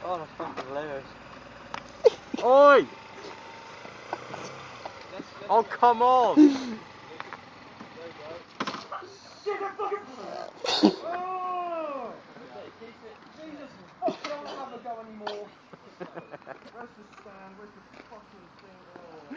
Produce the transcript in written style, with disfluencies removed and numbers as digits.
Oh, that's fucking hilarious. Oi! Oh, come on! Shit, I fucking... Oh! Jesus, fuck, I don't have a go anymore. Where's the stand? Where's the fucking thing? Oh.